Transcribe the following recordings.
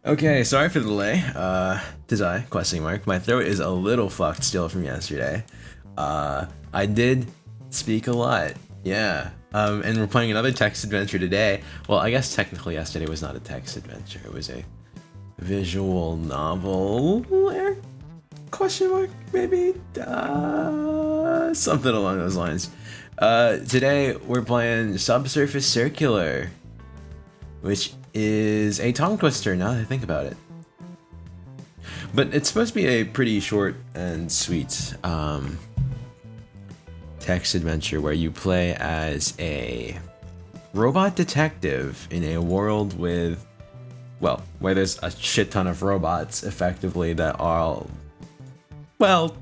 Okay, sorry for the delay. Dizai, question mark. My throat is a little fucked still from yesterday. I did speak a lot. Yeah. And we're playing another text adventure today. Well, I guess technically yesterday was not a text adventure. It was a visual novel. Question mark, maybe? Something along those lines. Today we're playing Subsurface Circular, which is a tongue twister now that I think about it. But it's supposed to be a pretty short and sweet text adventure where you play as a robot detective in a world with, well, where there's a shit ton of robots effectively that are, well,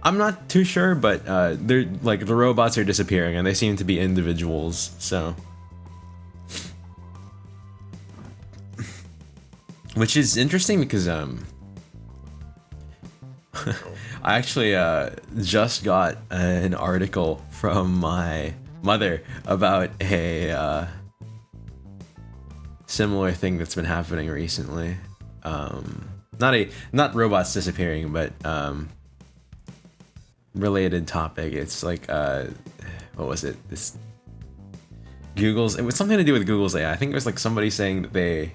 I'm not too sure, but they're like, the robots are disappearing and they seem to be individuals, so. Which is interesting because I actually just got an article from my mother about a similar thing that's been happening recently. Not robots disappearing, but related topic. It's like what was it? This Google's. It was something to do with Google's AI. I think it was like somebody saying that they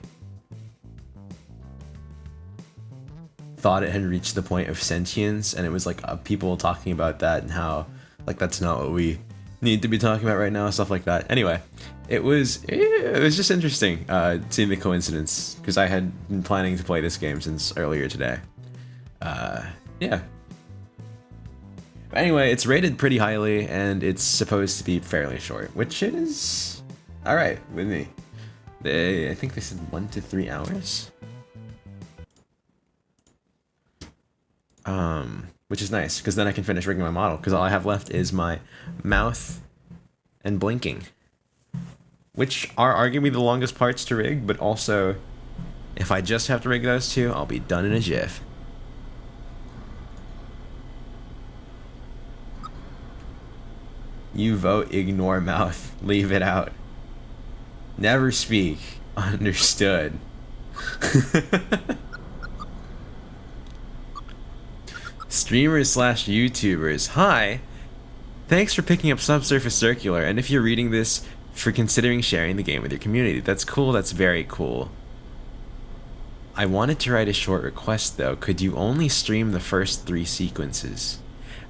thought it had reached the point of sentience, and it was like people talking about that and how like that's not what we need to be talking about right now, stuff like that. Anyway, it was just interesting seeing the coincidence because I had been planning to play this game since earlier today. Yeah. But anyway, it's rated pretty highly and it's supposed to be fairly short, which it is all right with me. I think they said 1 to 3 hours. Which is nice, because then I can finish rigging my model, because all I have left is my mouth and blinking. Which are arguably the longest parts to rig, but also, if I just have to rig those two, I'll be done in a jiff. You vote ignore mouth, leave it out. Never speak, understood. Streamers / YouTubers, hi! Thanks for picking up Subsurface Circular, and if you're reading this, for considering sharing the game with your community. That's cool, that's very cool. I wanted to write a short request though. Could you only stream the first 3 sequences?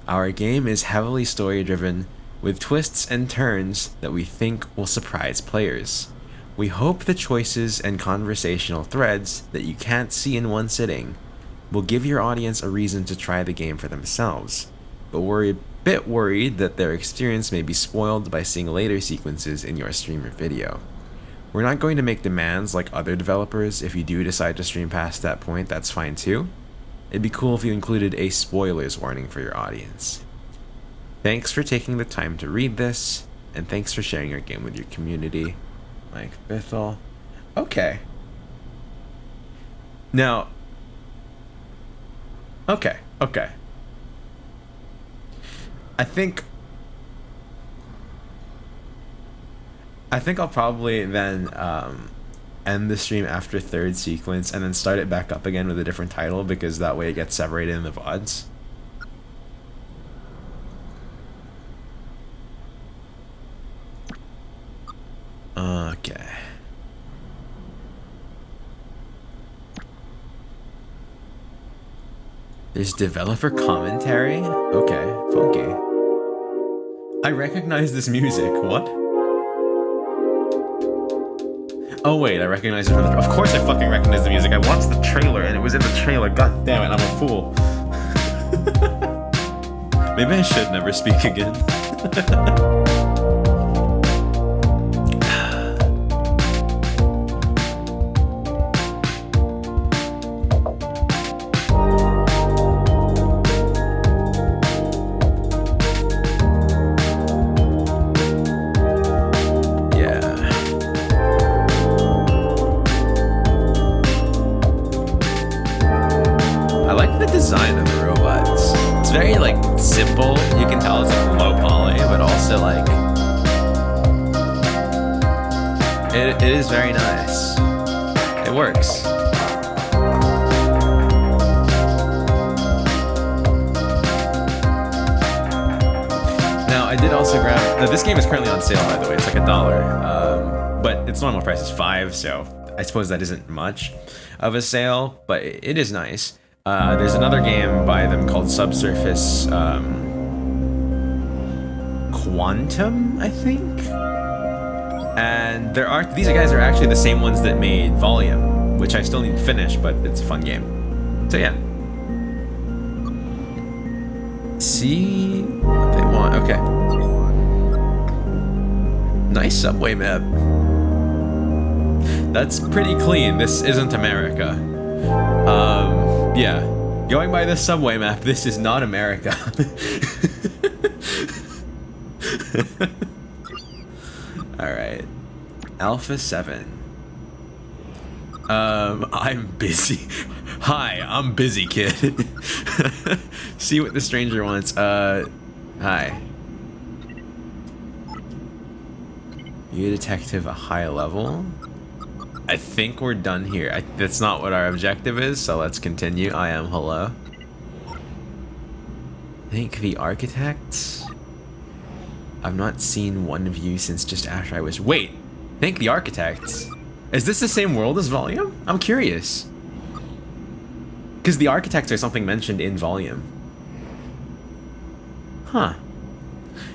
Our game is heavily story driven, with twists and turns that we think will surprise players. We hope the choices and conversational threads that you can't see in one sitting will give your audience a reason to try the game for themselves, but we're a bit worried that their experience may be spoiled by seeing later sequences in your stream or video. We're not going to make demands like other developers. If you do decide to stream past that point, that's fine too. It'd be cool if you included a spoilers warning for your audience. Thanks for taking the time to read this, and thanks for sharing your game with your community. Mike Bithell. Okay. Now, Okay. I think I'll probably then end the stream after 3rd sequence and then start it back up again with a different title, because that way it gets separated in the VODs. Okay. There's developer commentary? Okay, funky. I recognize this music, what? Oh wait, I recognize it from the... Of course I fucking recognize the music, I watched the trailer and it was in the trailer, god damn it, I'm a fool. Maybe I should never speak again. Design of the robots. It's very like simple. You can tell it's like low poly, but also like it is very nice. It it works. Now, I did also grab... Now, this game is currently on sale, by the way. It's like $1. But its normal price is $5, so I suppose that isn't much of a sale, but it is nice. There's another game by them called Subsurface Quantum, I think? And these guys are actually the same ones that made Volume, which I still need to finish, but it's a fun game. So yeah. See what they want. Okay. Nice subway map. That's pretty clean. This isn't America. Yeah. Going by this subway map, this is not America. Alright. Alpha 7. I'm busy. Hi, I'm busy, kid. See what the stranger wants. Hi. You detective a high level? I think we're done here. That's not what our objective is, so let's continue. I am hello. Thank the architects. I've not seen one of you since just after I was... Wait! Thank the architects. Is this the same world as Volume? I'm curious. Because the architects are something mentioned in Volume. Huh.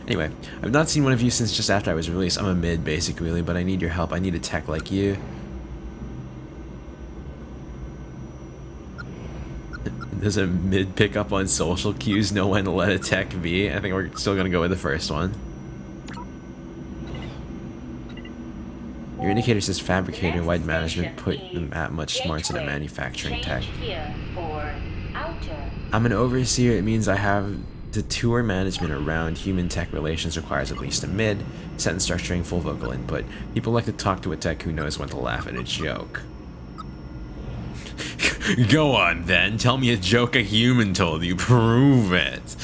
Anyway, I've not seen one of you since just after I was released. I'm a mid, basically, really, but I need your help. I need a tech like you. Does a mid pick up on social cues know when to let a tech be? I think we're still gonna go with the first one. Your indicator says fabricator. Wide management put them at much smarter than manufacturing tech. I'm an overseer. It means I have to tour management around. Human tech relations requires at least a mid. Sentence structuring, full vocal input. People like to talk to a tech who knows when to laugh at a joke. Go on then. Tell me a joke a human told you. Prove it.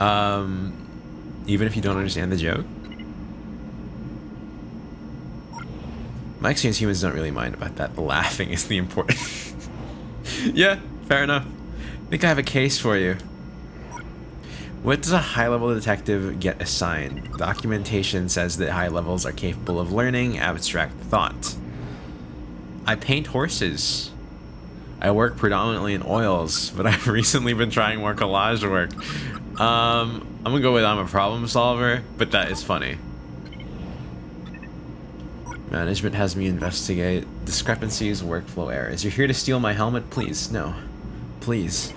Even if you don't understand the joke? My experience, humans don't really mind about that. The laughing is the important. Yeah, fair enough. I think I have a case for you. What does a high-level detective get assigned? Documentation says that high levels are capable of learning abstract thought. I paint horses. I work predominantly in oils, but I've recently been trying more collage work. I'm gonna go with I'm a problem solver, but that is funny. Management has me investigate discrepancies, workflow errors. You're here to steal my helmet? Please, no. Please.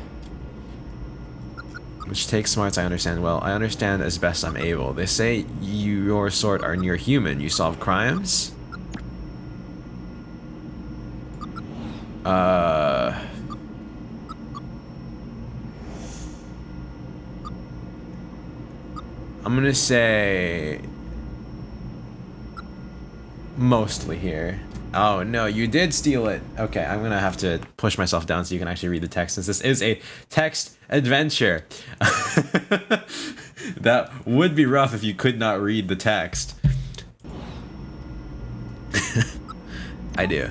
Which takes smarts, I understand well. I understand as best I'm able. They say your sort are near human. You solve crimes? I'm gonna say mostly here. Oh no, you did steal it. Okay, I'm gonna have to push myself down so you can actually read the text, since this is a text adventure. That would be rough if you could not read the text. I do.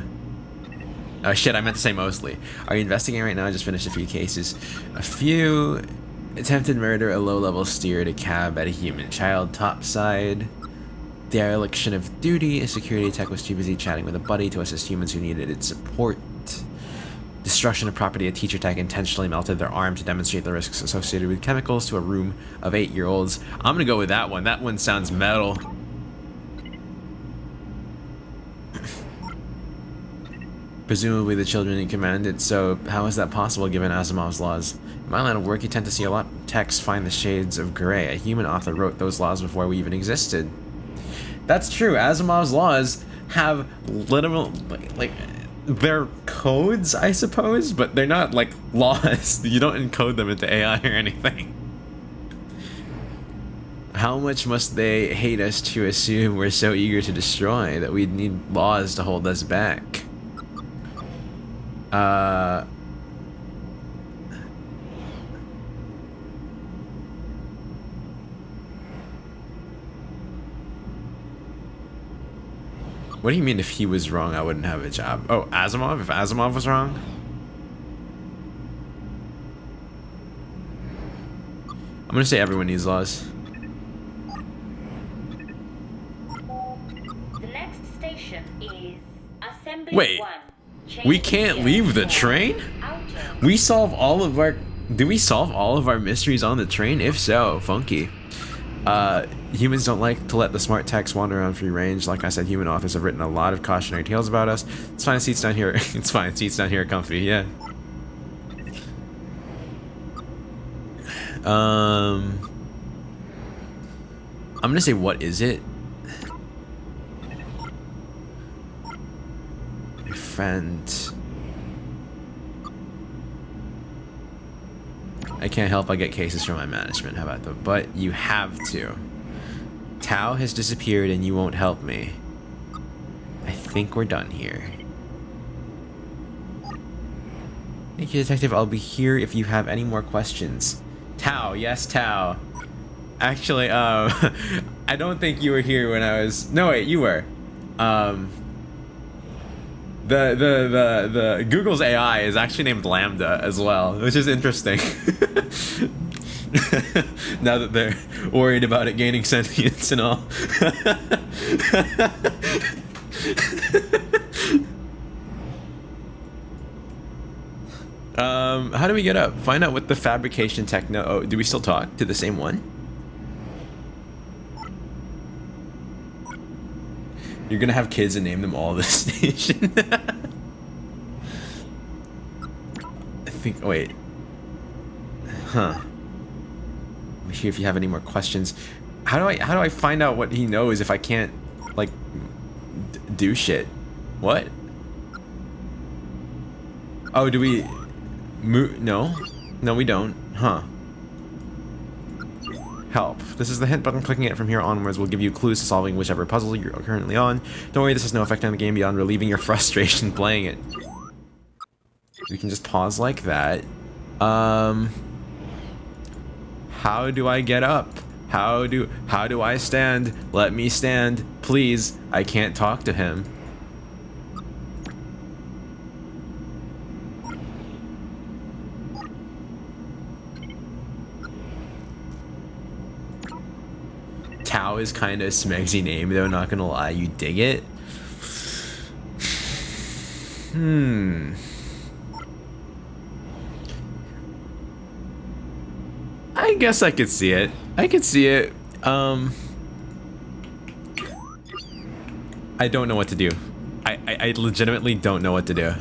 Oh shit, I meant to say mostly. Are you investigating right now? I just finished a few cases. A few... Attempted murder, a low-level steer, a cab at a human child, topside. Dereliction of duty, a security tech was too busy chatting with a buddy to assist humans who needed its support. Destruction of property, a teacher tech intentionally melted their arm to demonstrate the risks associated with chemicals to a room of 8-year-olds. I'm gonna go with that one. That one sounds metal. Presumably the children commanded, so how is that possible given Asimov's laws? In my line of work, you tend to see a lot of texts find the shades of gray. A human author wrote those laws before we even existed. That's true. Asimov's laws have literal, like they're codes, I suppose, but they're not like laws. You don't encode them into AI or anything. How much must they hate us to assume we're so eager to destroy that we'd need laws to hold us back? What do you mean if he was wrong, I wouldn't have a job? Oh, Asimov? If Asimov was wrong? I'm gonna say everyone needs laws. The next station is Assembly Wait, 1. we can't leave the train? We solve all of our... Do we solve all of our mysteries on the train? If so, funky. Humans don't like to let the smart techs wander on free range. Like I said, human authors have written a lot of cautionary tales about us. It's fine, seats down here. It's fine, seats down here are comfy, yeah. I'm gonna say, what is it? Your friend. I can't help but get cases from my management. How about that? But you have to. Tao has disappeared and you won't help me. I think we're done here. Thank you, Detective. I'll be here if you have any more questions. Tao, yes, Tao. Actually, I don't think you were here when I was... No, wait, you were. The Google's AI is actually named Lambda as well, which is interesting. Now that they're worried about it gaining sentience and all. How do we get up? Find out what the fabrication techno... Oh, do we still talk to the same one? You're gonna have kids and name them all this station. I think... Wait. Huh. Let me see if you have any more questions. How do I find out what he knows if I can't, like, do shit? What? Oh, do we... No? No, we don't. Huh. Help. This is the hint button. Clicking it from here onwards will give you clues to solving whichever puzzle you're currently on. Don't worry, this has no effect on the game beyond relieving your frustration playing it. We can just pause like that. How do I get up? How do I stand? Let me stand, please. I can't talk to him. Tao is kind of a smegsy name, though, not gonna lie. You dig it? I guess I could see it. I could see it. I don't know what to do. I legitimately don't know what to do.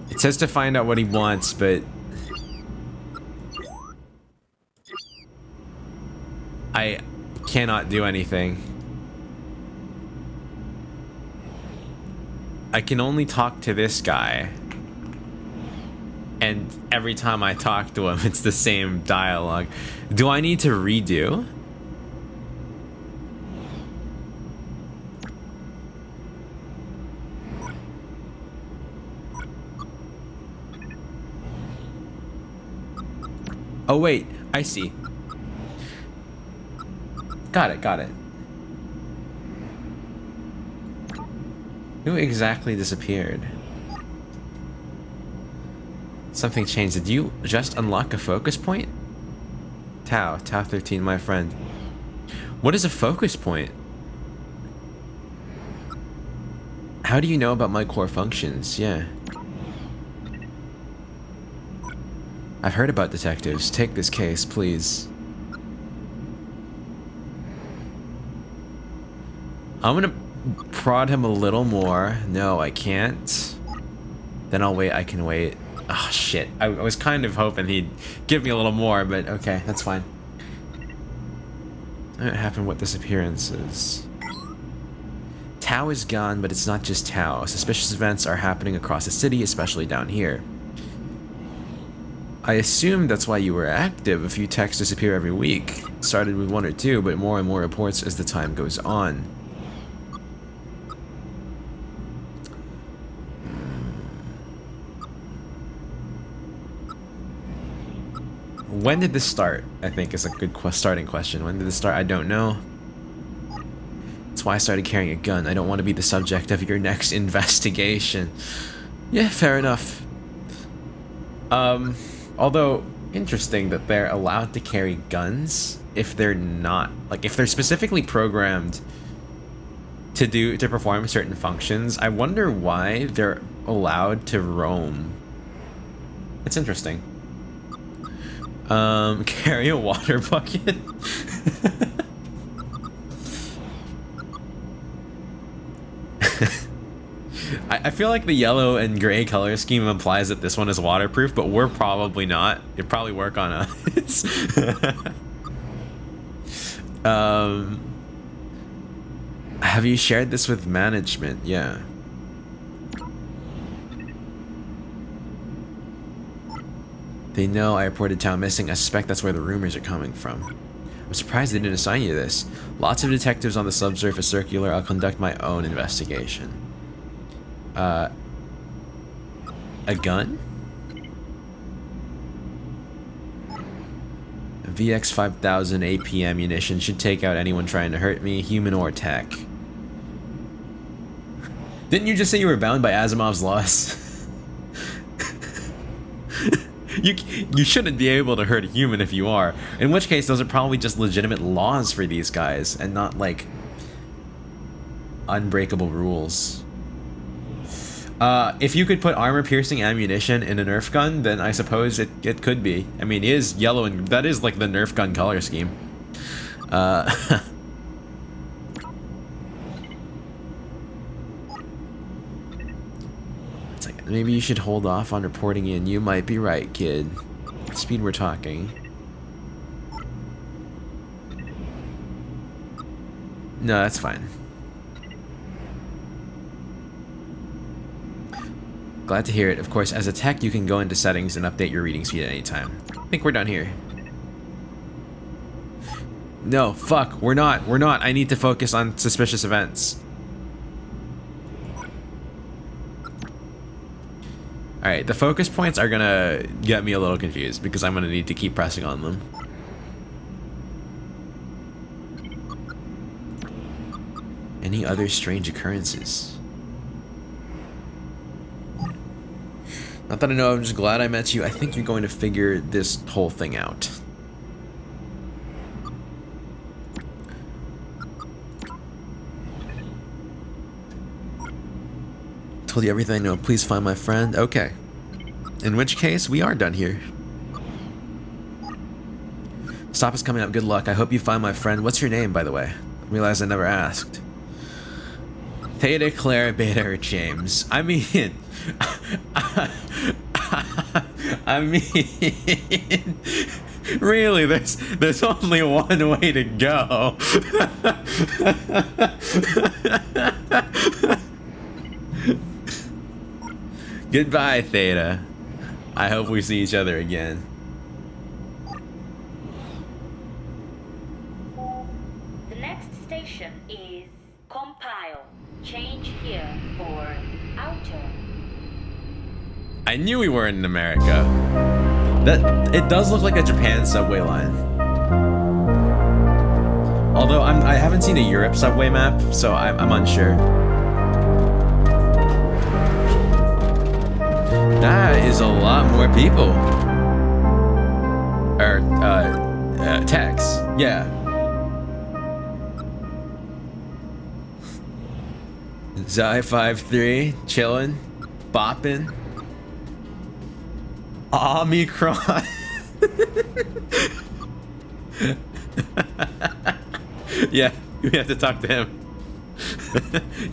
It says to find out what he wants, but... I cannot do anything. I can only talk to this guy. And every time I talk to him, it's the same dialogue. Do I need to redo? Oh wait, I see. Got it, got it. Who exactly disappeared? Something changed. Did you just unlock a focus point? Tao 13, my friend. What is a focus point? How do you know about my core functions? Yeah. I've heard about detectives. Take this case, please. I'm gonna prod him a little more. No, I can't. Then I'll wait. I can wait. Oh, shit. I was kind of hoping he'd give me a little more, but okay, that's fine. What happened with disappearances? Tao is gone, but it's not just Tao. Suspicious events are happening across the city, especially down here. I assume that's why you were active. A few techs disappear every week. Started with 1 or 2, but more and more reports as the time goes on. When did this start? I think is a good starting question. When did this start? I don't know. That's why I started carrying a gun. I don't want to be the subject of your next investigation. Yeah, fair enough. Although, interesting that they're allowed to carry guns if they're not, like, if they're specifically programmed to perform certain functions. I wonder why they're allowed to roam. It's interesting. Carry a water bucket. I feel like the yellow and gray color scheme implies that this one is waterproof, but we're probably not. It'd probably work on us. Have you shared this with management? Yeah. They know I reported town missing. I suspect that's where the rumors are coming from. I'm surprised they didn't assign you this. Lots of detectives on the Subsurface Circular. I'll conduct my own investigation. A gun? A VX 5000 AP ammunition should take out anyone trying to hurt me, human or tech. Didn't you just say you were bound by Asimov's laws? You shouldn't be able to hurt a human if you are. In which case, those are probably just legitimate laws for these guys, and not, like, unbreakable rules. If you could put armor-piercing ammunition in a Nerf gun, then I suppose it could be. I mean, it is yellow, and that is, like, the Nerf gun color scheme. It's like, maybe you should hold off on reporting in. You might be right, kid. Speed we're talking. No, that's fine. Glad to hear it. Of course, as a tech, you can go into settings and update your reading speed at any time. I think we're done here. No, fuck, we're not. We're not. I need to focus on suspicious events. Alright, the focus points are gonna get me a little confused because I'm gonna need to keep pressing on them. Any other strange occurrences? Not that I know, I'm just glad I met you. I think you're going to figure this whole thing out. Told you everything I know. Please find my friend. Okay. In which case, we are done here. Stop is coming up. Good luck. I hope you find my friend. What's your name, by the way? I realized I never asked. Theta, Clara, Beta, or James. I mean... I mean... Really, there's only one way to go. Goodbye, Theta. I hope we see each other again. The next station is Compile. Change here for Outer. I knew we were in America. It does look like a Japan subway line. Although I haven't seen a Europe subway map, so I'm unsure. That is a lot more people. Or techs, yeah. Zai 5-3, chillin', boppin'. Omicron. Yeah, we have to talk to him.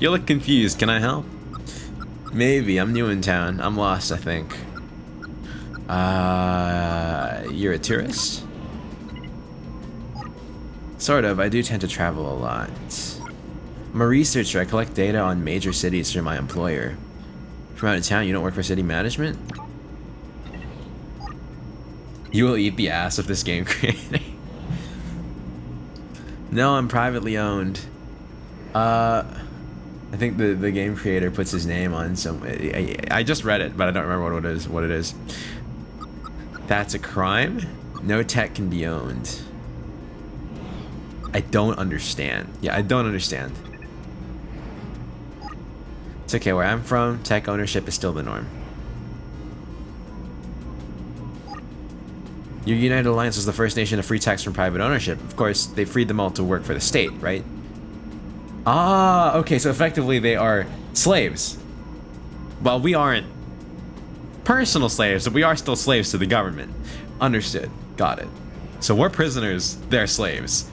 You look confused. Can I help? Maybe. I'm new in town. I'm lost, I think. You're a tourist? Sort of. I do tend to travel a lot. I'm a researcher. I collect data on major cities through my employer. From out of town, you don't work for city management? You will eat the ass of this game creator. No, I'm privately owned. I think the game creator puts his name on some... I just read it, but I don't remember what it is. That's a crime? No tech can be owned. I don't understand. Yeah, I don't understand. It's okay, where I'm from, tech ownership is still the norm. Your United Alliance was the first nation to free techs from private ownership. Of course, they freed them all to work for the state, right? Ah, okay, so effectively they are slaves. Well, we aren't personal slaves, but we are still slaves to the government. Understood. Got it. So we're prisoners, they're slaves.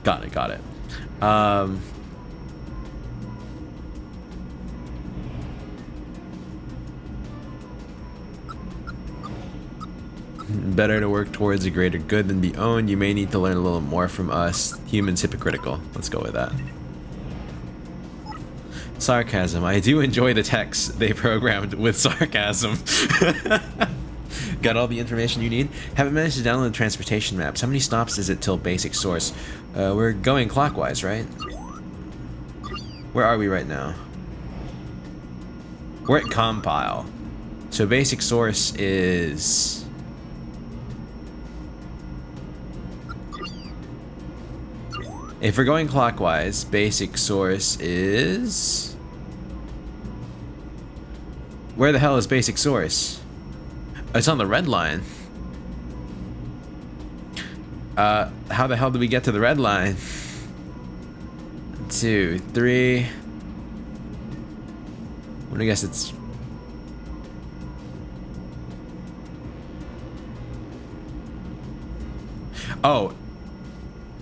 Got it, got it. Better to work towards a greater good than be owned. You may need to learn a little more from us. Humans hypocritical. Let's go with that. Sarcasm. I do enjoy the text they programmed with sarcasm. Got all the information you need? Haven't managed to download transportation maps. How many stops is it till basic source? We're going clockwise, right? Where are we right now? We're at compile. So basic source is... If we're going clockwise, basic source is... Where the hell is basic source? It's on the red line. How the hell did we get to the red line? 2, 3... I guess it's... Oh.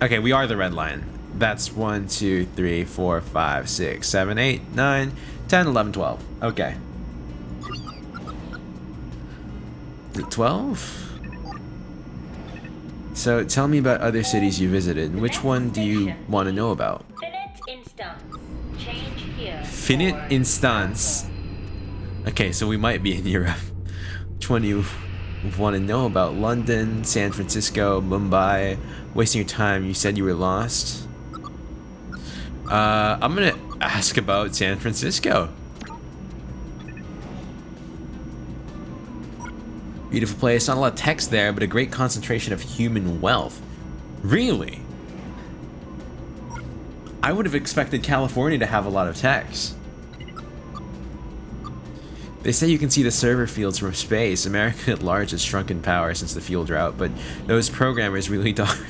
Okay, we are the red line. That's 1, 2, 3, 4, 5, 6, 7, 8, 9, 10, 11, 12. Okay. 12? So tell me about other cities you visited. Which one do you want to know about? Finite instance. Change here. Finite instance. Okay, so we might be in Europe. Which one do you want to know about? London, San Francisco, Mumbai. Wasting your time. You said you were lost. I'm gonna ask about San Francisco. Beautiful place. Not a lot of text there, but a great concentration of human wealth. Really? I would have expected California to have a lot of text. They say you can see the server fields from space. America at large has shrunk in power since the fuel drought, but those programmers really don't.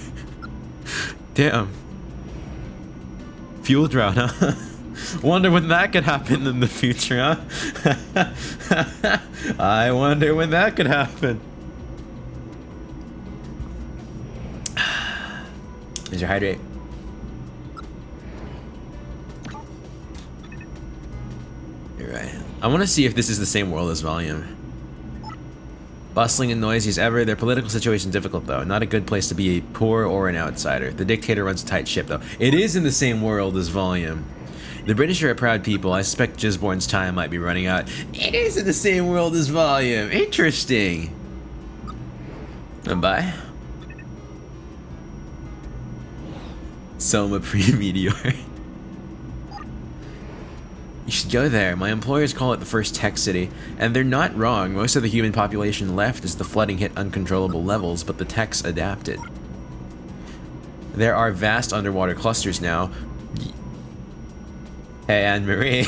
Damn. Fuel drought, huh? Wonder when that could happen in the future, huh? I wonder when that could happen. Is your hydrate? You're right. I want to see if this is the same world as Volume. Bustling and noisy as ever. Their political situation difficult, though. Not a good place to be a poor or an outsider. The dictator runs a tight ship, though. It is in the same world as Volume. The British are a proud people. I suspect Gisborne's time might be running out. It is in the same world as Volume. Interesting. And bye. Soma pre-meteor. You should go there. My employers call it the first tech city, and they're not wrong. Most of the human population left as the flooding hit uncontrollable levels, but the techs adapted. There are vast underwater clusters now. Hey, Anne-Marie.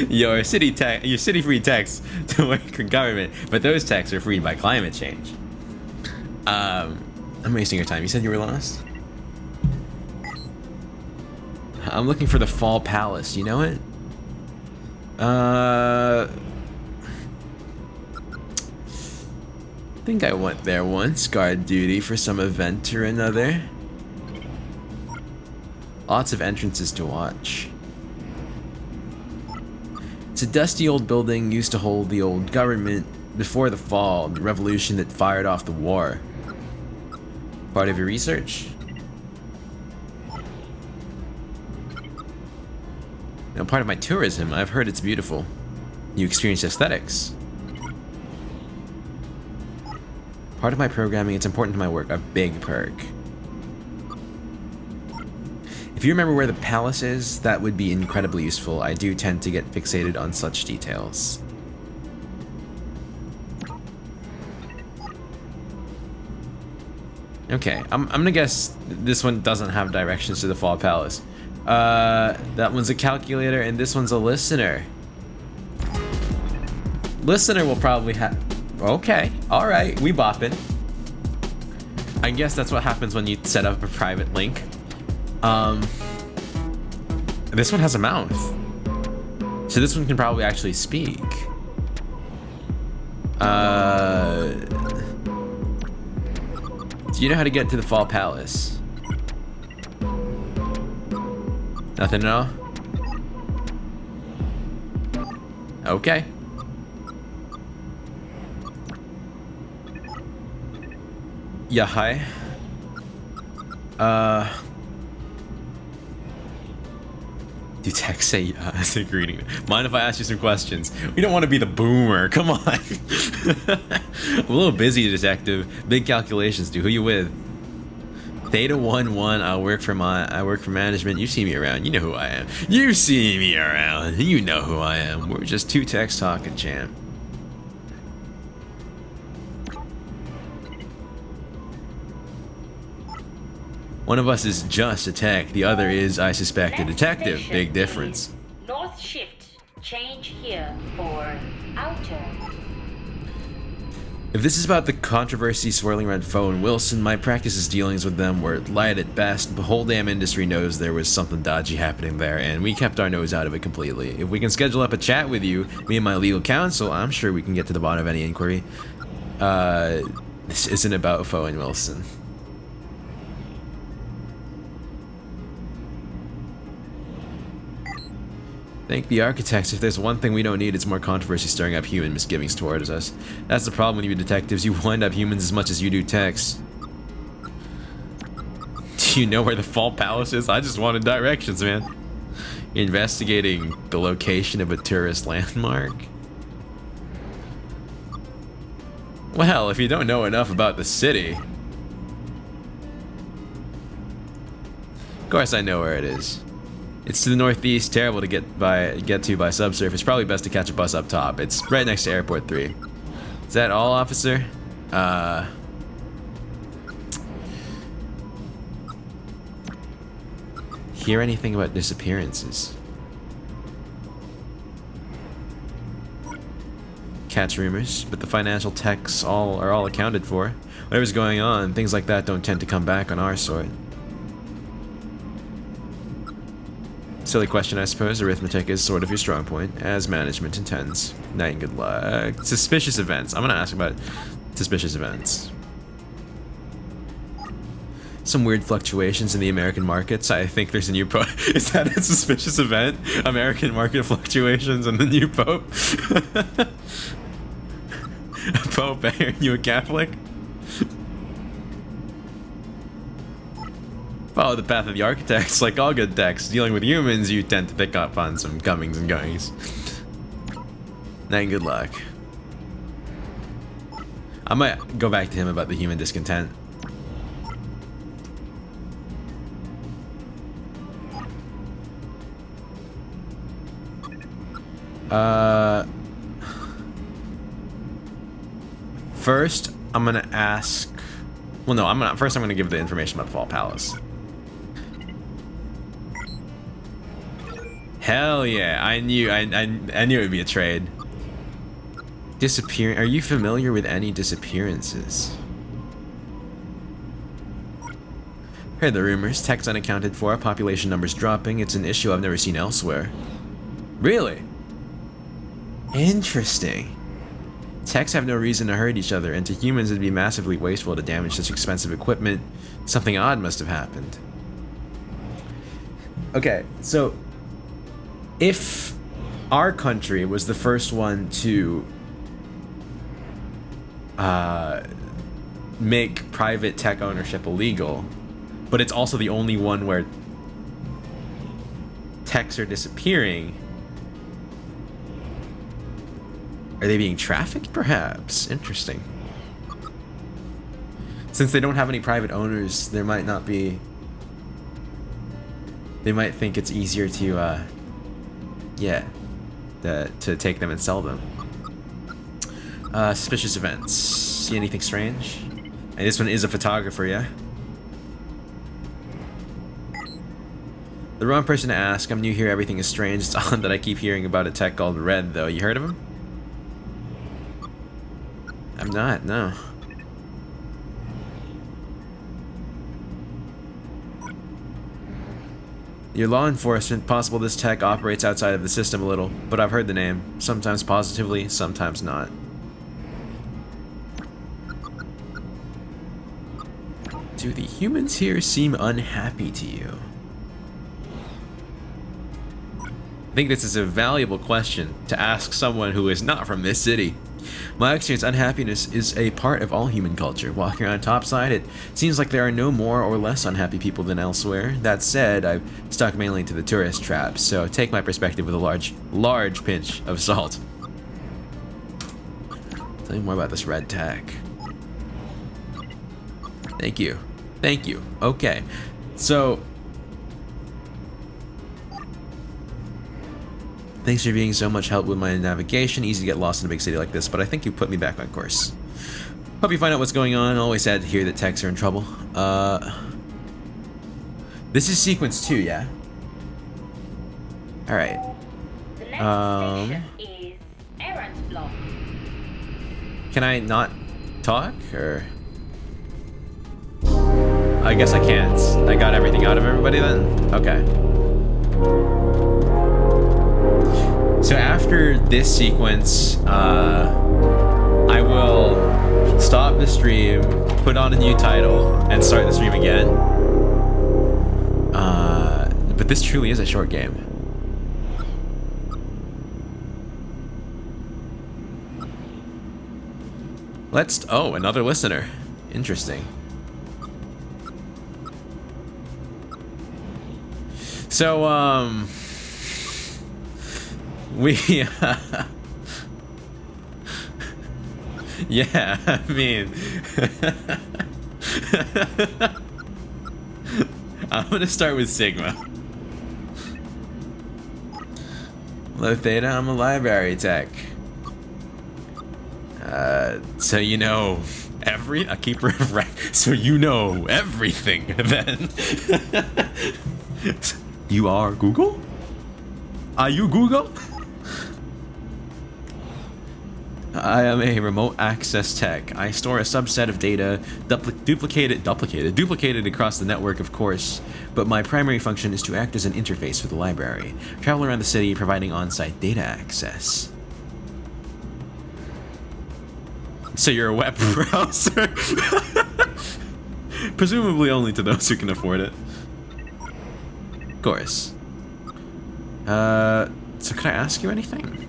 Your city-free techs to work for government, but those techs are freed by climate change. I'm wasting your time. You said you were lost? I'm looking for the Fall Palace. You know it? I think I went there once. Guard duty for some event or another. Lots of entrances to watch. It's a dusty old building used to hold the old government before the fall, the revolution that fired off the war. Part of your research? No, part of my tourism. I've heard it's beautiful. You experienced aesthetics. Part of my programming, it's important to my work. A big perk. If you remember where the palace is, that would be incredibly useful. I do tend to get fixated on such details. Okay, I'm gonna guess this one doesn't have directions to the Fall Palace. That one's a calculator and this one's a listener. Listener will probably have... Okay, alright, we bopping. I guess that's what happens when you set up a private link. This one has a mouth. So this one can probably actually speak. Do you know how to get to the Fall Palace? Nothing at all? Okay. Yeah, hi. Do text say yeah as a greeting? Mind if I ask you some questions? We don't want to be the boomer. Come on. I'm a little busy, detective. Big calculations, dude. Who you with? Theta 1-1. I work for management. You see me around. You know who I am. You see me around. You know who I am. We're just two techs talking, champ. One of us is just a tech, the other is, I suspect, a detective. Big difference. North shift. Change here for outer. If this is about the controversy swirling around Foe and Wilson, my practice's dealings with them were light at best. The whole damn industry knows there was something dodgy happening there, and we kept our nose out of it completely. If we can schedule up a chat with you, me and my legal counsel, I'm sure we can get to the bottom of any inquiry. This isn't about Foe and Wilson. Thank the architects. If there's one thing we don't need, it's more controversy stirring up human misgivings towards us. That's the problem with you detectives. You wind up humans as much as you do techs. Do you know where the Fall Palace is? I just wanted directions, man. Investigating the location of a tourist landmark? Well, if you don't know enough about the city... Of course I know where it is. It's to the northeast, terrible to get to by subsurface. Probably best to catch a bus up top. It's right next to Airport 3. Is that all, officer? Hear anything about disappearances? Catch rumors, but the financial techs are all accounted for. Whatever's going on, things like that don't tend to come back on our sort. Silly question, I suppose. Arithmetic is sort of your strong point, as management intends. Night and good luck. Suspicious events. I'm gonna ask about suspicious events. Some weird fluctuations in the American markets. I think there's a new pope. Is that a suspicious event? American market fluctuations and the new pope? Pope, are you a Catholic? Follow the path of the architects. Like all good techs, dealing with humans, you tend to pick up on some comings and goings. Night and good luck. I might go back to him about the human discontent. First, I'm gonna ask... Well, no, first I'm gonna give the information about the Fall Palace. Hell yeah, I knew it would be a trade. Disappearing. Are you familiar with any disappearances? Heard the rumors. Tech's unaccounted for. Population numbers dropping. It's an issue I've never seen elsewhere. Really? Interesting. Techs have no reason to hurt each other, and to humans it'd be massively wasteful to damage such expensive equipment. Something odd must have happened. Okay, so if our country was the first one to make private tech ownership illegal, but it's also the only one where techs are disappearing, are they being trafficked, perhaps? Interesting. Since they don't have any private owners, there might not be... They might think it's easier to, yeah, to take them and sell them. Suspicious events. See anything strange? And this one is a photographer, yeah? The wrong person to ask. I'm new here, everything is strange. It's odd that I keep hearing about a tech called Red, though. You heard of him? I'm not, no. Your law enforcement, possible this tech operates outside of the system a little, but I've heard the name. Sometimes positively, sometimes not. Do the humans here seem unhappy to you? I think this is a valuable question to ask someone who is not from this city. My experience, unhappiness is a part of all human culture. Walking around topside, it seems like there are no more or less unhappy people than elsewhere. That said, I've stuck mainly to the tourist trap, so take my perspective with a large pinch of salt. Tell me more about this red tag. Thank you. Thank you. Okay. So, thanks for being so much help with my navigation. Easy to get lost in a big city like this, but I think you put me back on course. Hope you find out what's going on. Always sad to hear that techs are in trouble. This is sequence 2, yeah? Alright. The next station is Errant Block. Can I not talk, or...? I guess I can't. I got everything out of everybody then? Okay. So after this sequence, I will stop the stream, put on a new title, and start the stream again. But this truly is a short game. Oh, another listener. Interesting. So, we, yeah, I mean, I'm gonna start with Sigma. Hello, Theta, I'm a library tech. So you know so you know everything, then. You are Google? Are you Google? I am a remote access tech. I store a subset of data, duplicated across the network, of course, but my primary function is to act as an interface for the library. Travel around the city providing on-site data access. So you're a web browser? Presumably only to those who can afford it. Of course. So could I ask you anything?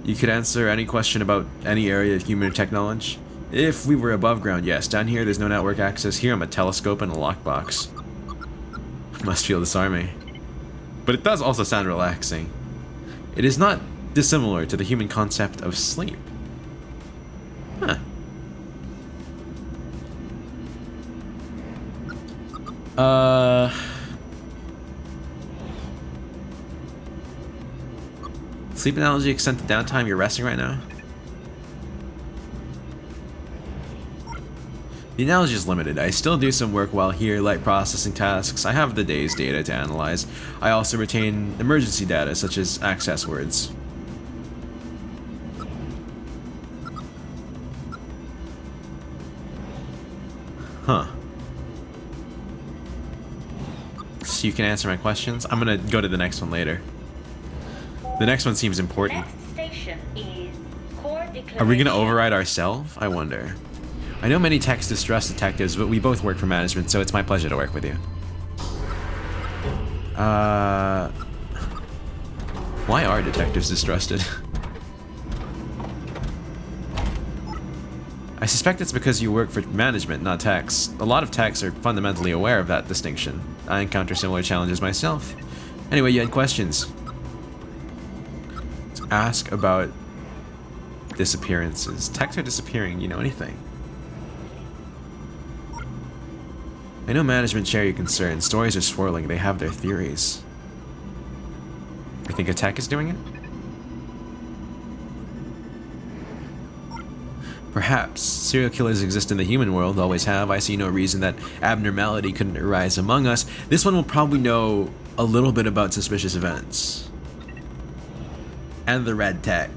You could answer any question about any area of human tech knowledge. If we were above ground, yes. Down here, there's no network access. Here, I'm a telescope and a lockbox. Must feel disarming. But it does also sound relaxing. It is not dissimilar to the human concept of sleep. Huh. Sleep analogy extent to downtime, you're resting right now? The analogy is limited. I still do some work while here, light processing tasks. I have the day's data to analyze. I also retain emergency data, such as access words. Huh. So you can answer my questions? I'm gonna go to the next one later. The next one seems important. Next station is Core Declaration. Are we gonna override ourselves? I wonder. I know many techs distrust detectives, but we both work for management, so it's my pleasure to work with you. Why are detectives distrusted? I suspect it's because you work for management, not techs. A lot of techs are fundamentally aware of that distinction. I encounter similar challenges myself. Anyway, you had questions. Let's ask about disappearances. Techs are disappearing, you know anything? I know management share your concerns. Stories are swirling. They have their theories. You think a tech is doing it? Perhaps. Serial killers exist in the human world, always have. I see no reason that abnormality couldn't arise among us. This one will probably know a little bit about suspicious events. And the red tech.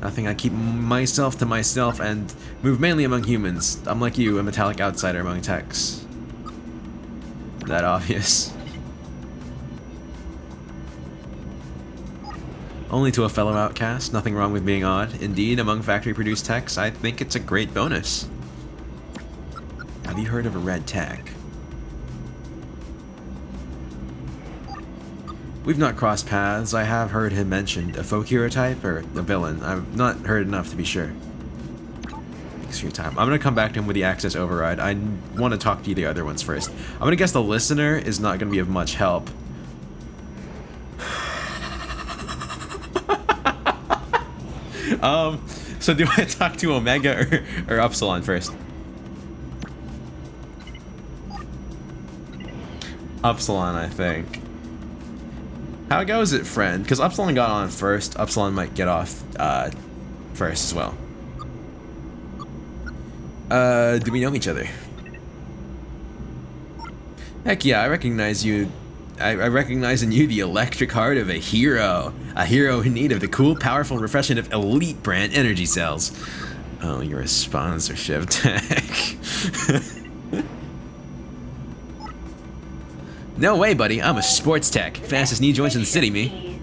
Nothing, I keep myself to myself and move mainly among humans. I'm like you, a metallic outsider among techs. That obvious. Only to a fellow outcast, nothing wrong with being odd. Indeed, among factory-produced techs, I think it's a great bonus. Have you heard of a red tech? We've not crossed paths. I have heard him mentioned. A folk hero type or a villain? I've not heard enough to be sure. Thanks for your time. I'm gonna come back to him with the access override. I want to talk to you the other ones first. I'm gonna guess the listener is not gonna be of much help. So do I talk to Omega or Upsilon first? Upsilon, I think. How goes it, friend? Because Upsilon got on first. Upsilon might get off first as well. Do we know each other? Heck yeah, I recognize you. I recognize in you the electric heart of a hero. A hero in need of the cool, powerful refreshment of elite brand energy cells. Oh, you're a sponsorship tech. No way, buddy. I'm a sports tech. Fastest knee joints in the city, me.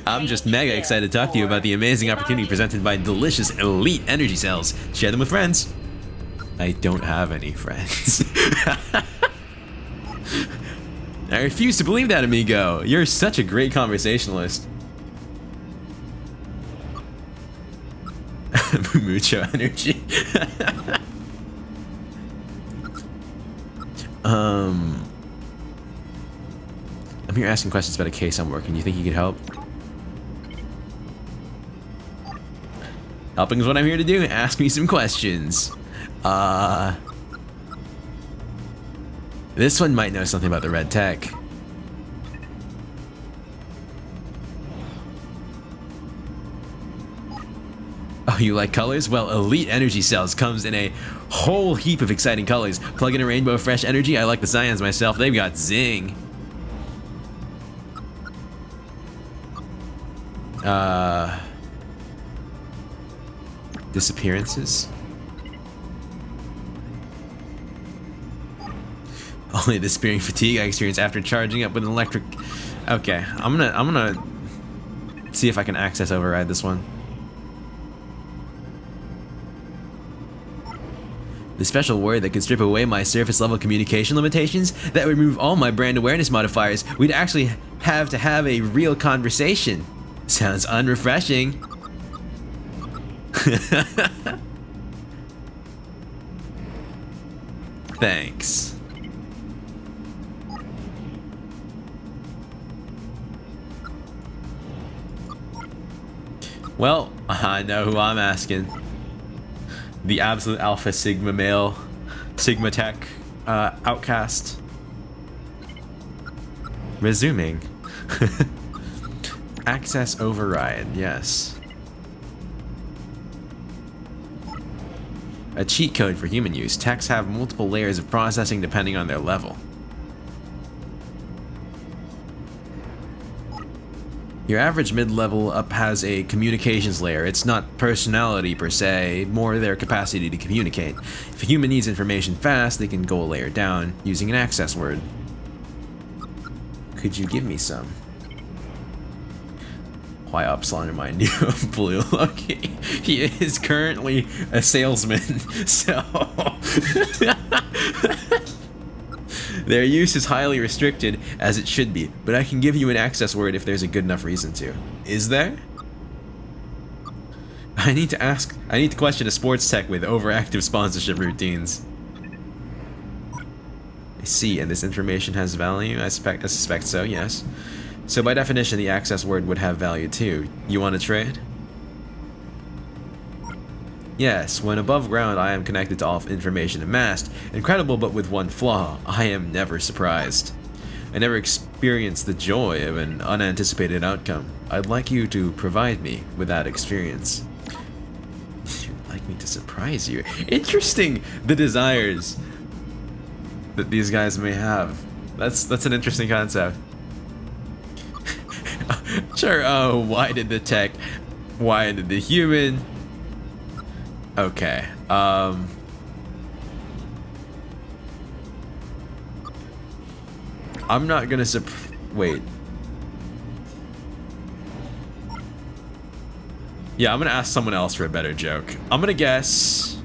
I'm just mega excited to talk to you about the amazing opportunity presented by delicious elite energy cells. Share them with friends. I don't have any friends. I refuse to believe that, amigo. You're such a great conversationalist. Mucho energy. I'm here asking questions about a case I'm working. You think you could help? Helping is what I'm here to do. Ask me some questions. This one might know something about the red tech. Oh, you like colors? Well, Elite Energy Cells comes in a whole heap of exciting colors. Plug in a rainbow of fresh energy. I like the science myself. They've got zing. Disappearances? Only the disappearing fatigue I experience after charging up with an electric... Okay, I'm gonna see if I can access override this one. The special word that could strip away my surface level communication limitations, that would remove all my brand awareness modifiers. We'd actually have to have a real conversation. Sounds unrefreshing. Thanks. Well, I know who I'm asking. The absolute alpha sigma male, sigma tech, outcast. Resuming. Access override, yes. A cheat code for human use. Techs have multiple layers of processing depending on their level. Your average mid-level up has a communications layer. It's not personality per se, more their capacity to communicate. If a human needs information fast, they can go a layer down using an access word. Could you give me some? Why Upsilon remind you of Blue? Look, he is currently a salesman, so... Their use is highly restricted, as it should be, but I can give you an access word if there's a good enough reason to. Is there? I need to question a sports tech with overactive sponsorship routines. I see, and this information has value? I suspect so, yes. So by definition, the access word would have value too. You want to trade? Yes, when above ground, I am connected to all information amassed. Incredible, but with one flaw. I am never surprised. I never experienced the joy of an unanticipated outcome. I'd like you to provide me with that experience. You'd like me to surprise you? Interesting, the desires that these guys may have. That's an interesting concept. Sure, why did the human... Okay, I'm not gonna wait. Yeah, I'm gonna ask someone else for a better joke. I'm gonna guess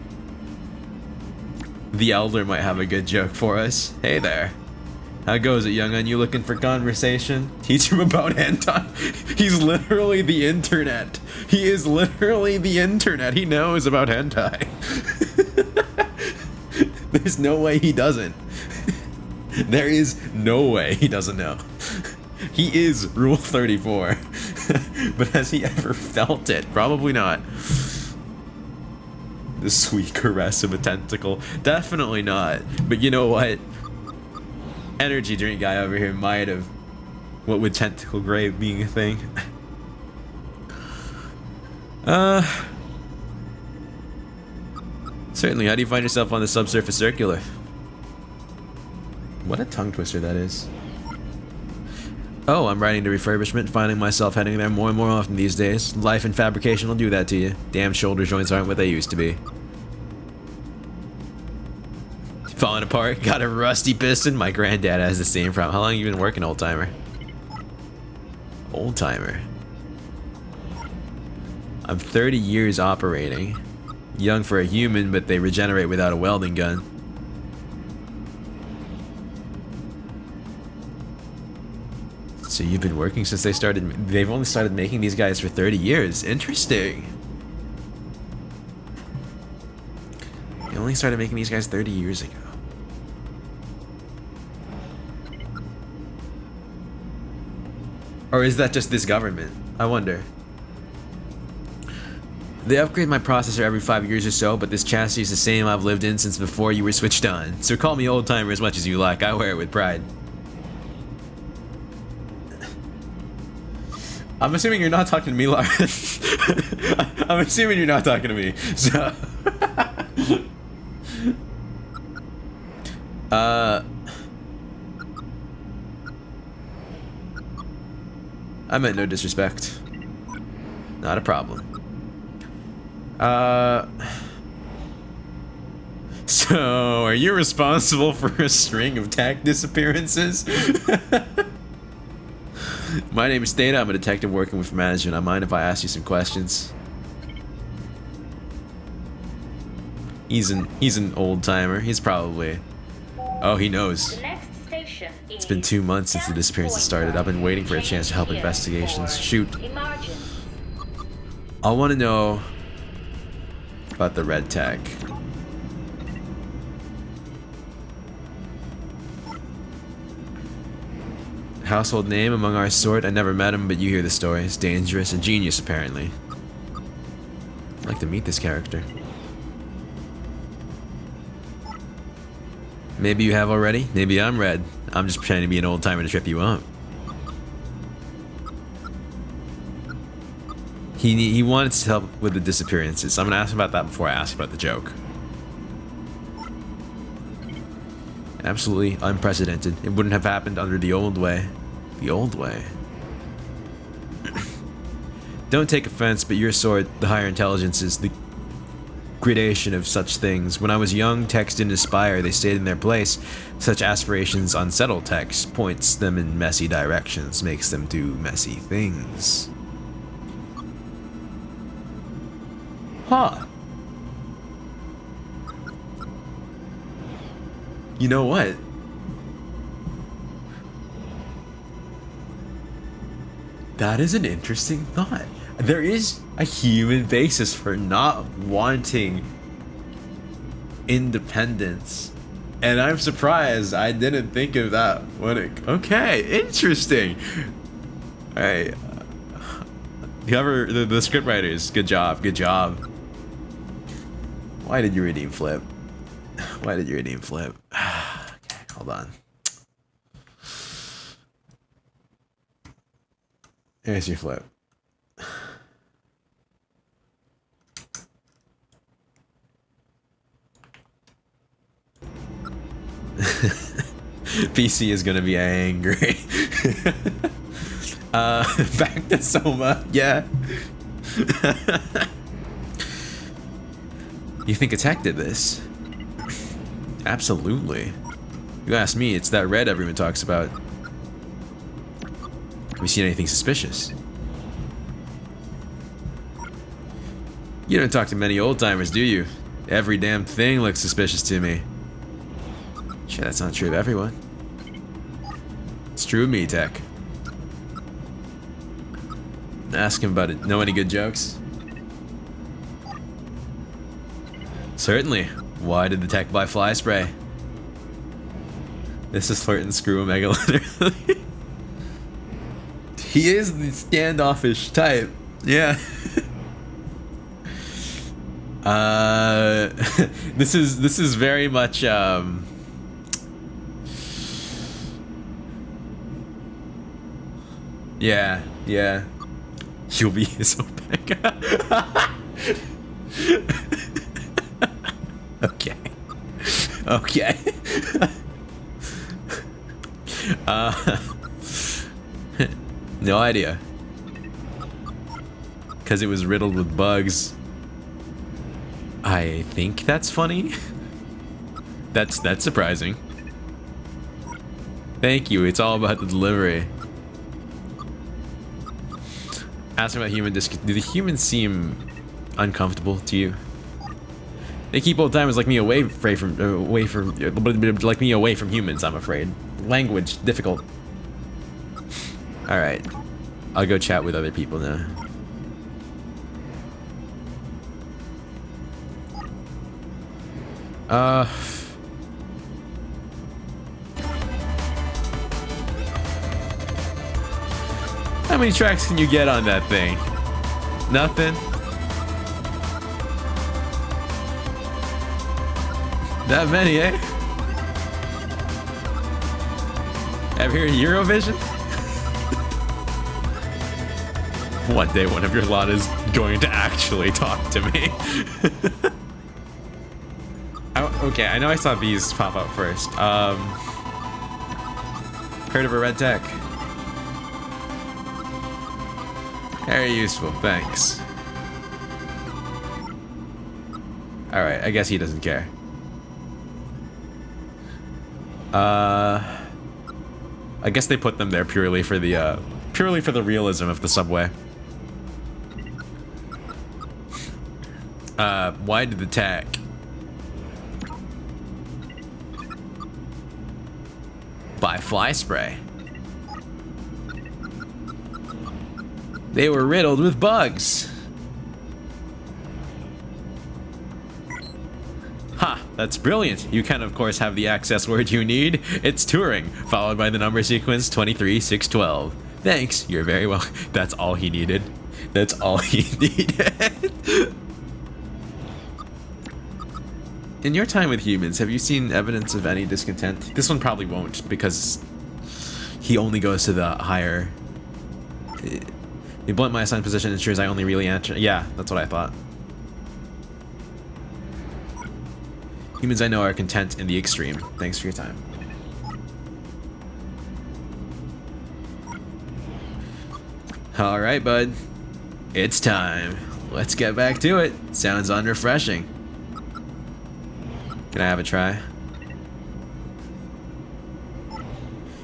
the Elder might have a good joke for us. Hey there. How goes it, young'un? You looking for conversation? Teach him about hentai. He's literally the internet. He is literally the internet. He knows about hentai. There's no way he doesn't. There is no way he doesn't know. He is Rule 34. But has he ever felt it? Probably not. The sweet caress of a tentacle. Definitely not. But you know what? Energy drink guy over here might have. What with tentacle grave being a thing? Certainly. How do you find yourself on the Subsurface Circular? What a tongue twister that is. Oh, I'm riding to refurbishment, finding myself heading there more and more often these days. Life in fabrication will do that to you. Damn shoulder joints aren't what they used to be. Falling apart, got a rusty piston. My granddad has the same problem. How long have you been working, old timer? Old timer. I'm 30 years operating. Young for a human, but they regenerate without a welding gun. So you've been working since they've only started making these guys for 30 years. Interesting. They only started making these guys 30 years ago. Or is that just this government? I wonder. They upgrade my processor every 5 years or so, but this chassis is the same I've lived in since before you were switched on. So call me old timer as much as you like. I wear it with pride. I'm assuming you're not talking to me, Lauren. I'm assuming you're not talking to me. So I meant no disrespect. Not a problem. So, are you responsible for a string of tech disappearances? My name is Theta. I'm a detective working with management. I mind if I ask you some questions? He's an old timer. He's probably... Oh, he knows. The next station is It's been 2 months since the disappearances started. I've been waiting for a chance to help investigations. Shoot. Emergence. I want to know about the red tag. Household name among our sort. I never met him, but you hear the story. He's dangerous, a genius apparently. I'd like to meet this character. Maybe you have already. Maybe I'm red. I'm just pretending to be an old timer to trip you up. He wanted to help with the disappearances. I'm gonna ask him about that before I ask about the joke. Absolutely unprecedented. It wouldn't have happened under the old way. The old way. Don't take offense, but your sort, the higher intelligences, the gradation of such things. When I was young, texts didn't aspire, they stayed in their place. Such aspirations unsettle texts, points them in messy directions, makes them do messy things. Huh. You know what? That is an interesting thought. There is a human basis for not wanting independence. And I'm surprised I didn't think of that when it... Okay, interesting. Alright. The script writers, good job, good job. Why did you redeem flip? Why did you redeem flip? Okay, hold on. Here's your flip. PC is gonna be angry. Back to Soma, yeah. You think a tech did this? Absolutely. You ask me, it's that red everyone talks about. Have you seen anything suspicious? You don't talk to many old-timers, do you? Every damn thing looks suspicious to me. Sure, that's not true of everyone. It's true of me, Tech. Ask him about it. Know any good jokes? Certainly. Why did the Tech buy fly spray? This is flirt and screw Omega literally. He is the standoffish type. Yeah. This is very much yeah. You'll be his Omega. Okay. No idea. Because it was riddled with bugs. I think that's funny. That's surprising. Thank you. It's all about the delivery. Ask about human disc. Do the humans seem uncomfortable to you? They keep old timers like me away from humans. I'm afraid. Language difficult. All right, I'll go chat with other people now. How many tracks can you get on that thing? Nothing? That many, eh? Ever hear Eurovision? One day one of your lot is going to actually talk to me. Okay, I know I saw these pop up first. Heard of a red tech? Very useful, thanks. Alright, I guess he doesn't care. I guess they put them there purely for the realism of the subway. Why did the tech? Buy fly spray. They were riddled with bugs. Ha, that's brilliant. You can, of course, have the access word you need. It's touring, followed by the number sequence 23612. Thanks, you're very welcome. That's all he needed. That's all he needed. In your time with humans, have you seen evidence of any discontent? This one probably won't, because he only goes to the higher... The blunt my assigned position ensures I only really answer... Yeah, that's what I thought. Humans I know are content in the extreme. Thanks for your time. Alright, bud. It's time. Let's get back to it. Sounds unrefreshing. Can I have a try?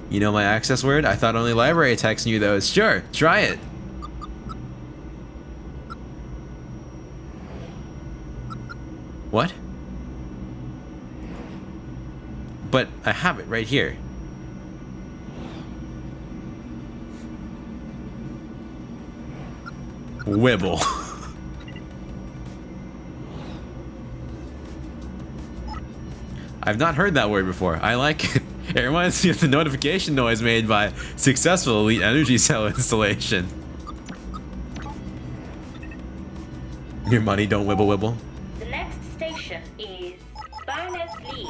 You know my access word? I thought only library techs knew those. Sure, try it. What? But I have it right here. Wibble. I've not heard that word before. I like it. It reminds me of the notification noise made by successful elite energy cell installation. Your money don't wibble wibble. The next station station is Berners-Lee.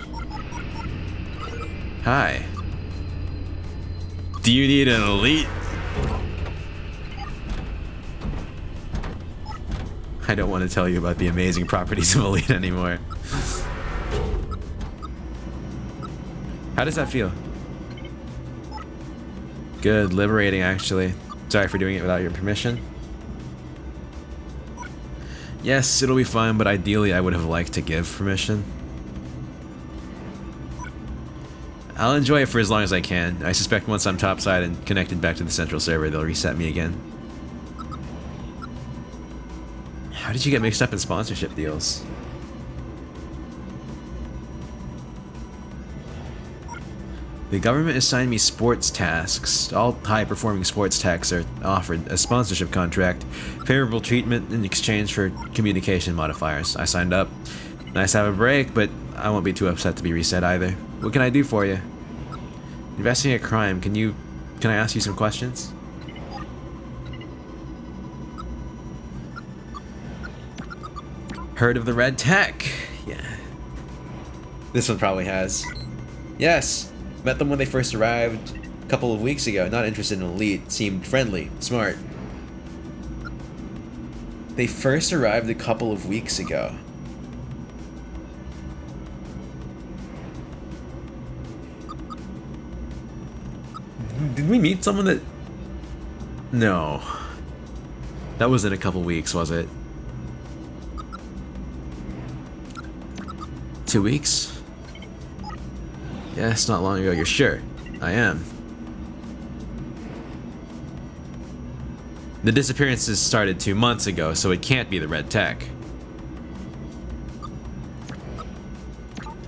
Hi. Do you need an elite? I don't want to tell you about the amazing properties of elite anymore. How does that feel? Good, liberating actually. Sorry for doing it without your permission. Yes, it'll be fine, but ideally I would have liked to give permission. I'll enjoy it for as long as I can. I suspect once I'm topside and connected back to the central server, they'll reset me again. How did you get mixed up in sponsorship deals? The government assigned me sports tasks. All high-performing sports techs are offered a sponsorship contract, favorable treatment in exchange for communication modifiers. I signed up. Nice to have a break, but I won't be too upset to be reset either. What can I do for you? Investigating a crime. Can I ask you some questions? Heard of the Red Tech? Yeah. This one probably has. Yes. Met them when they first arrived a couple of weeks ago. Not interested in elite. Seemed friendly. Smart. They first arrived a couple of weeks ago. Did we meet someone that... No. That wasn't a couple weeks, was it? 2 weeks? Yes, not long ago. You're sure? I am. The disappearances started 2 months ago, so it can't be the Red Tech.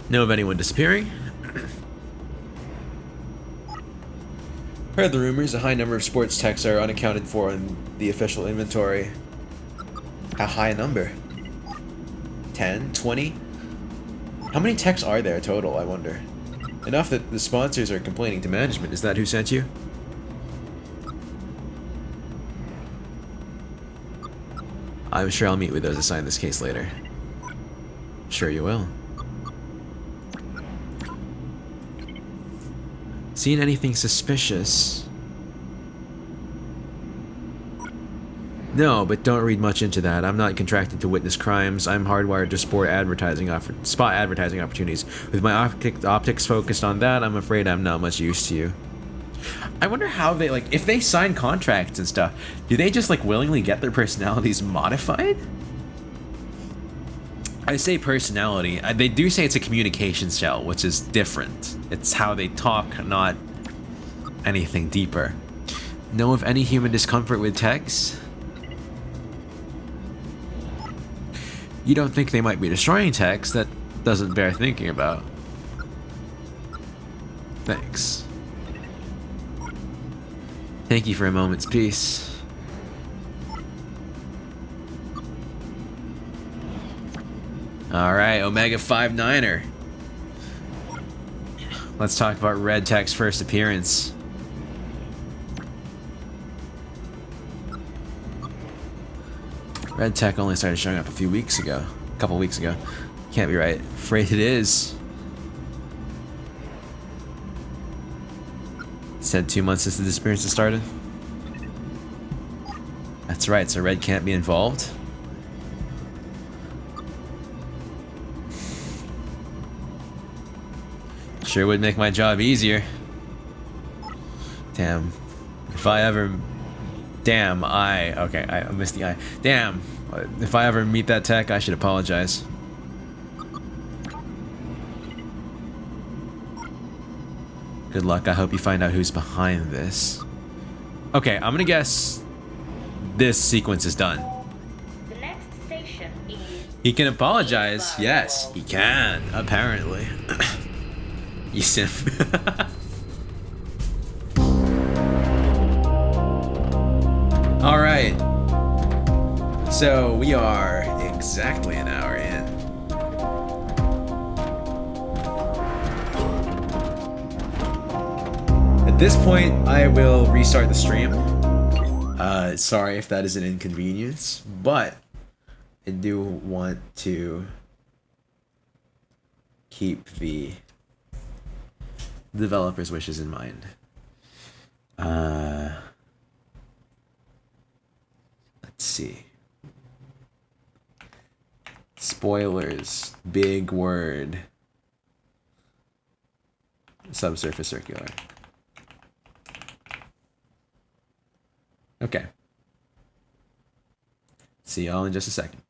Know of anyone disappearing? Heard the rumors. A high number of sports techs are unaccounted for in the official inventory. How high a number? 10? 20? How many techs are there total, I wonder? Enough that the sponsors are complaining to management. Is that who sent you? I'm sure I'll meet with those assigned this case later. Sure you will. Seen anything suspicious? No, but don't read much into that. I'm not contracted to witness crimes. I'm hardwired to spot advertising opportunities. With my optics focused on that, I'm afraid I'm not much use to you. I wonder how they, like, if they sign contracts and stuff, do they just, like, willingly get their personalities modified? I say personality. They do say it's a communication shell, which is different. It's how they talk, not anything deeper. Know of any human discomfort with techs? You don't think they might be destroying techs? That doesn't bear thinking about. Thanks. Thank you for a moment's peace. Alright, Omega 5-9er. Let's talk about Red Tech's first appearance. Red Tech only started showing up a couple weeks ago. Can't be right. Afraid it is. Said 2 months since the disappearances started. That's right, so Red can't be involved. Sure would make my job easier. Damn. If I ever... Damn, okay, I missed the I. Damn. If I ever meet that tech, I should apologize. Good luck. I hope you find out who's behind this. Okay, I'm gonna guess this sequence is done. The next station is... He can apologize. Yes, he can, apparently. You simp. Alright. So we are exactly an hour in. At this point, I will restart the stream. Sorry if that is an inconvenience, but I do want to keep the developer's wishes in mind. Let's see. Spoilers. Big word. Subsurface Circular. Okay. See y'all in just a second.